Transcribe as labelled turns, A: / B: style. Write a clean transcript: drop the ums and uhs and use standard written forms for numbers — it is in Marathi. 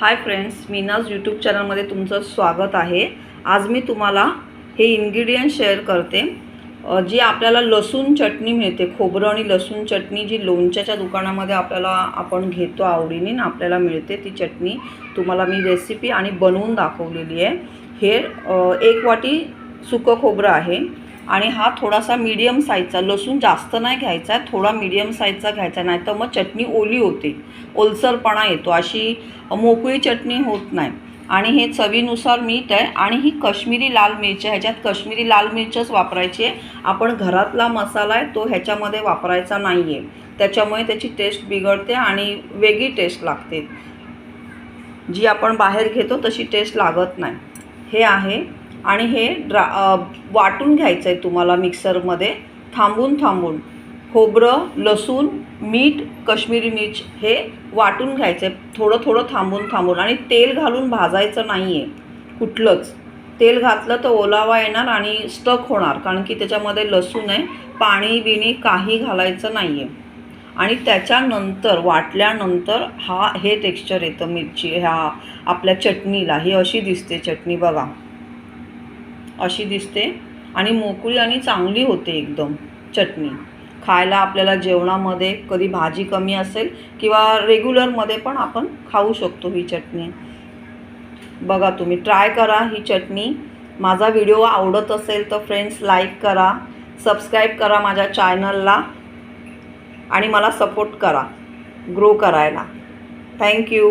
A: हाय फ्रेंड्स, मीनाज यूट्यूब चॅनलमध्ये तुमचं स्वागत आहे। आज मी तुम्हाला हे इन्ग्रेडियंट शेअर करते जी आपल्याला लसूण चटणी मिळते। खोबरं आणि लसूण चटणी जी लोणच्याच्या दुकानामध्ये आपण घेतो आवडीने ना, आपल्याला मिळते ती चटणी तुम्हाला मी रेसिपी आणि बनवून दाखवलेली आहे। हे 1 वाटी सुकं खोबरं आहे आणि हा थोडासा मीडियम साईजचा लसूण, जास्त नाही घ्यायचा आहे, थोडा मीडियम साईजचा घ्यायचा, नाही तर मग चटणी ओली होते, ओलसरपणा येतो, अशी मोकळी चटणी होत नाही। आणि हे चवीनुसार मीठ आहे आणि ही कश्मीरी लाल मिरची, ह्याच्यात कश्मीरी लाल मिरचच वापरायची आहे। आपण घरातला मसाला आहे तो ह्याच्यामध्ये वापरायचा नाही आहे, त्याच्यामुळे त्याची टेस्ट बिघडते आणि वेगळी टेस्ट लागते, जी आपण बाहेर घेतो तशी टेस्ट लागत नाही। हे आहे आणि हे वाटून घ्यायचं आहे तुम्हाला मिक्सरमध्ये, थांबून खोबरं, लसूण, मीठ, कश्मीरी मिर्च हे वाटून घ्यायचं आहे थोडं थांबून आणि तेल घालून भाजायचं नाही आहे कुठलंच। तेल घातलं तर ओलावा येणार आणि स्टक होणार, कारण की त्याच्यामध्ये लसूण आहे, पाणी बिणी काही घालायचं नाही आहे। आणि त्याच्यानंतर वाटल्यानंतर हे टेक्स्चर येतं मिरची ह्या आपल्या चटणीला। ही अशी दिसते चटणी, बघा अशी दिसते आणि मोकळी आणि चांगली होते एकदम चटणी खायला। आपल्याला जेवणामध्ये कधी भाजी कमी असेल किंवा रेग्युलरमध्ये पण आपण खाऊ शकतो ही चटणी। बघा, तुम्ही ट्राय करा ही चटणी। माझा व्हिडिओ आवडत असेल तर फ्रेंड्स लाईक करा, सबस्क्राईब करा माझ्या चॅनलला आणि मला सपोर्ट करा ग्रो करायला। थँक्यू।